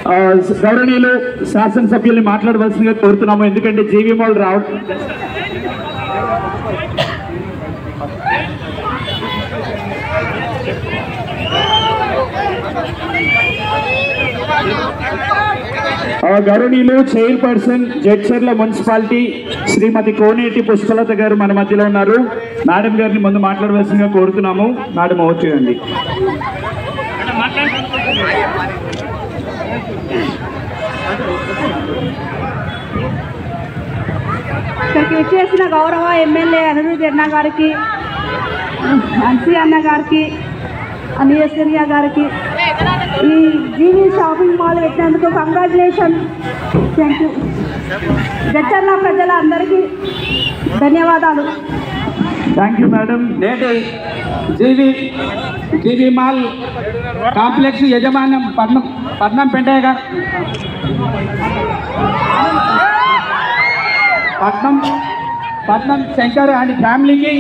గౌరవనీయులు శాసనసభ్యుల్ని మాట్లాడవలసిందిగా కోరుతున్నాము. ఎందుకంటే జీవి మాల్ రావడం గౌరవనీయులు చైర్పర్సన్ జడ్చర్ల మున్సిపాలిటీ శ్రీమతి కోనేటి పుష్పలత గారు మన మధ్యలో ఉన్నారు. మేడం గారిని ముందు మాట్లాడవలసిందిగా కోరుతున్నాము. మేడం ఓవర్ చేయండి. ఇక్కడికి వచ్చేసిన గౌరవ ఎమ్మెల్యే అనిరుద్ అన్న గారికి, అన్సీ అన్న గారికి, అనియస్కరియా గారికి, ఈ జీవి షాపింగ్ మాల్ పెట్టినందుకు కంగ్రాచులేషన్. Thank you. జడ్చర్ల ప్రజల అందరికీ ధన్యవాదాలు. Thank you madam. నేటి జీవి మాల్ కాంప్లెక్స్ యజమాన్యం పట్నం పెంటయ్య గారు, పట్నం శంకర్ అండ్ ఫ్యామిలీకి,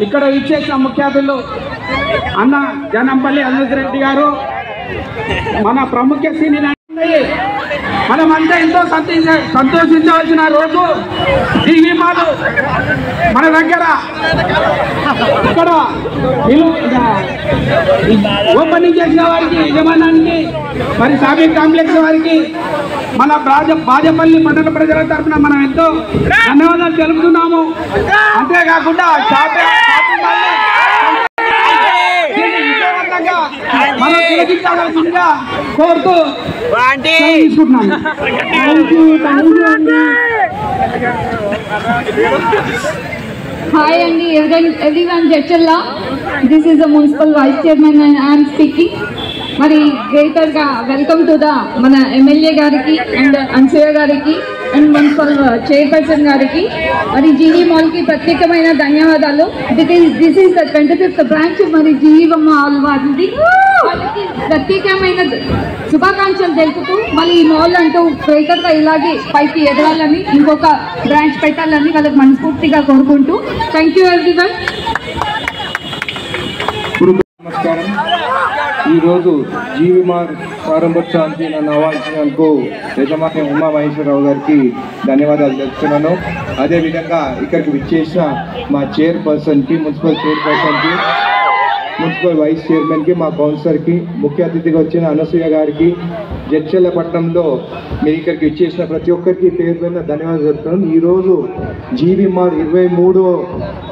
ఇక్కడ ఇచ్చేసిన ముఖ్య అతిథులు అన్న జనంపల్లి అనిరుద్ రెడ్డి గారు, మన ప్రముఖ సినీ మనమంతా ఎంతో సంతోషించవలసిన రోజు. జీవి మాల్ మన దగ్గర ఇక్కడ ఓపెనింగ్ చేసిన వారికి, యజమానానికి, మరి షాపింగ్ కాంప్లెక్స్ వారికి, మన బాజపల్లి పట్టణ ప్రజల తరఫున మనం ఎంతో ధన్యవాదాలు తెలుపుతున్నాము. అంతేకాకుండా షాపింగ్ మనం తిరిగించాల్సిందిగా కోరుతూ తీసుకుంటున్నాను. Hi and everyone, Jadcherla. This is the Municipal Vice Chairman and I am speaking. మరి గ్రేటర్గా వెల్కమ్ టు ద మన ఎమ్మెల్యే గారికి అండ్ అన్సూయ గారికి అండ్ మున్సిపల్ చైర్పర్సన్ గారికి, మరి జీవి మాల్కి ప్రత్యేకమైన ధన్యవాదాలు. This is the 25th branch మరి జీవి మాల్ వాళ్ళకి ప్రత్యేకమైన శుభాకాంక్షలు తెలుపుతూ మళ్ళీ ఈ మాల్ అంటూ గ్రేటర్గా ఇలాగే పైకి ఎదగాలని, ఇంకొక బ్రాంచ్ పెట్టాలని వాళ్ళకి మనస్ఫూర్తిగా కోరుకుంటూ థ్యాంక్ యూ ఎవ్రీవన్. నమస్కారం. ఈరోజు జీవి మాల్ ప్రారంభోత్సవానికి నన్ను ఆహ్వానించినందుకు యజమాని ఉమా మహేశ్వరరావు గారికి ధన్యవాదాలు తెలుపుతున్నాను. అదేవిధంగా ఇక్కడికి విచ్చేసిన మా చైర్పర్సన్కి, మున్సిపల్ చైర్పర్సన్కి, మున్సిపల్ వైస్ చైర్మన్కి, మా కౌన్సిలర్కి, ముఖ్య అతిథిగా వచ్చిన అనసూయ గారికి, జడ్చర్ల పట్టణంలో మీరు ఇక్కడికి విచ్చేసిన ప్రతి ఒక్కరికి పేరు పైన ధన్యవాదాలు చెప్తున్నాను. ఈరోజు జీవి మాల్ 23వ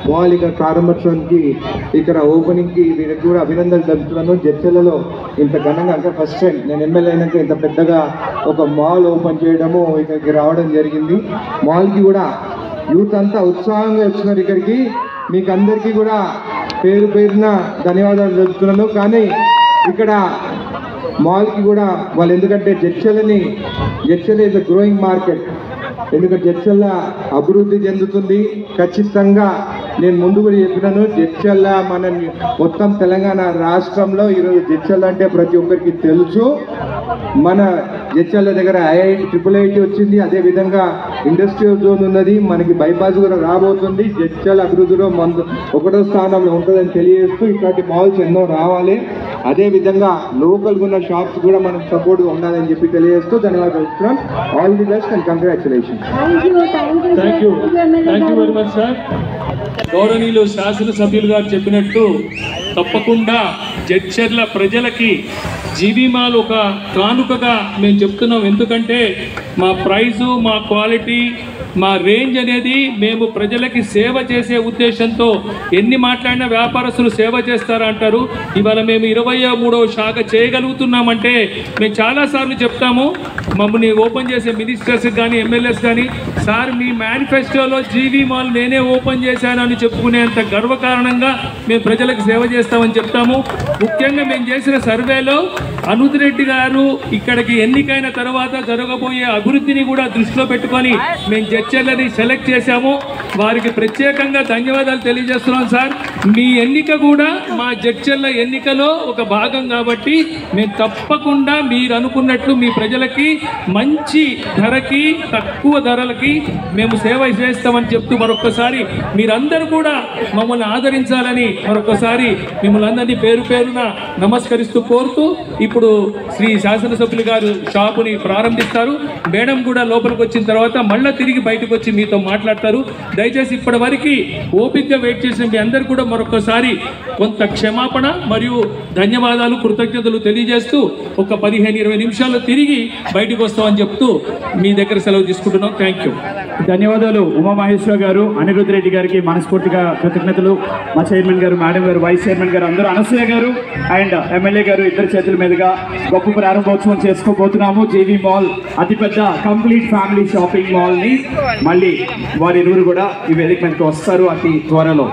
మాల్ ఇక్కడ ప్రారంభోత్సవానికి, ఇక్కడ ఓపెనింగ్కి వీరికి కూడా అభినందనలు తెలుపుతున్నాను. జడ్చర్లలో ఇంత ఘనంగా, అంటే ఫస్ట్ టైం నేను ఎమ్మెల్యే అయినాక ఇంత పెద్దగా ఒక మాల్ ఓపెన్ చేయడము, ఇక్కడికి రావడం జరిగింది. మాల్కి కూడా యూత్ అంతా ఉత్సాహంగా వచ్చినారు ఇక్కడికి. మీకు అందరికీ కూడా పేరు పేరున ధన్యవాదాలు తెలుపుతున్నాను. కానీ ఇక్కడ మాల్కి కూడా వాళ్ళు, ఎందుకంటే Jadcherla is a growing market, ఎందుకంటే జడ్చర్ల అభివృద్ధి చెందుతుంది ఖచ్చితంగా. నేను ముందు కూడా చెప్పినాను, జడ్చర్ల మన మొత్తం తెలంగాణ రాష్ట్రంలో ఈరోజు జడ్చర్ల అంటే ప్రతి ఒక్కరికి తెలుసు. మన జడ్చర్ల దగ్గర IIT వచ్చింది, అదేవిధంగా ఇండస్ట్రియల్ జోన్ ఉన్నది, మనకి బైపాస్ కూడా రాబోతుంది. జడ్చర్ల అభివృద్ధిలో 1వ స్థానంలో ఉంటుందని తెలియజేస్తూ ఇట్లాంటి మాల్స్ ఎన్నో రావాలి. అదేవిధంగా లోకల్గా ఉన్న షాప్స్ కూడా మనకు సపోర్ట్గా ఉండాలని చెప్పి తెలియజేస్తూ ధన్యవాదాలు చెప్తున్నాం. All the best and congratulation. Thank you very much sir. గౌరవనీయులు శాసనసభ్యులు గారు చెప్పినట్టు తప్పకుండా జడ్చర్ల ప్రజలకి జీవి మాల్ ఒక కానుకగా మేము చెప్తున్నాం. ఎందుకంటే మా ప్రైజు, మా క్వాలిటీ, మా రేంజ్ అనేది మేము ప్రజలకి సేవ చేసే ఉద్దేశంతో, ఎన్ని మాట్లాడినా వ్యాపారస్తులు సేవ చేస్తారంటారు. ఇవాళ మేము 23వ శాఖ చేయగలుగుతున్నామంటే మేము చాలాసార్లు చెప్తాము, మమ్మల్ని ఓపెన్ చేసే మినిస్టర్స్ కానీ ఎమ్మెల్యేస్ కానీ, సార్ మీ మేనిఫెస్టోలో జీవి మాల్ నేనే ఓపెన్ చేశానని చెప్పుకునేంత గర్వకారణంగా మేము ప్రజలకు సేవ చేస్తామని చెప్తాము. ముఖ్యంగా మేము చేసిన సర్వేలో అనిరుద్ రెడ్డి గారు ఇక్కడికి ఎన్నికైన తర్వాత జరగబోయే అభివృద్ధిని కూడా దృష్టిలో పెట్టుకొని మేము జడ్చర్లని సెలెక్ట్ చేశాము. వారికి ప్రత్యేకంగా ధన్యవాదాలు తెలియజేస్తున్నాం సార్. మీ ఎన్నిక కూడా మా జడ్చర్ల ఎన్నికలో ఒక భాగం కాబట్టి మేము తప్పకుండా మీరు అనుకున్నట్లు మీ ప్రజలకి మంచి ధరకి, తక్కువ ధరలకి మేము సేవ చేస్తామని చెప్తూ మరొకసారి మీరందరూ కూడా మమ్మల్ని ఆదరించాలని మరొకసారి మిమ్మల్ని అందరినీ పేరు పేరున నమస్కరిస్తూ కోరుతూ ఇప్పుడు శ్రీ శాసనసభ్యులు గారు షాపుని ప్రారంభిస్తారు. మేడం కూడా లోపలికి వచ్చిన తర్వాత మళ్ళీ తిరిగి బయటకు వచ్చి మీతో మాట్లాడతారు. దయచేసి ఇప్పటి వరకు ఓపికగా వెయిట్ చేసిన మీ అందరు కూడా మరొకసారి కొంత క్షమాపణ మరియు ధన్యవాదాలు, కృతజ్ఞతలు తెలియజేస్తూ ఒక 15-20 నిమిషాలు తిరిగి బయటకు వస్తామని చెప్తూ మీ దగ్గర సెలవు తీసుకుంటున్నాం. Thank you. ధన్యవాదాలు ఉమామహేశ్వర గారు, అనిరుద్ధ్ రెడ్డి గారికి మనస్ఫూర్తిగా కృతజ్ఞతలు. మా చైర్మన్ గారు, మేడం గారు, వైస్ చైర్మన్ గారు అందరూ, అనసూయ గారు అండ్ ఎమ్మెల్యే గారు ఇద్దరు చేతుల మీదుగా గొప్ప ప్రారంభోత్సవం చేసుకోబోతున్నాము. జీవి మాల్ అతిపెద్ద కంప్లీట్ ఫ్యామిలీ షాపింగ్ మాల్ని మళ్ళీ వారిరువురు కూడా ఈ వేదిక మీదకి వస్తారు అతి త్వరలో.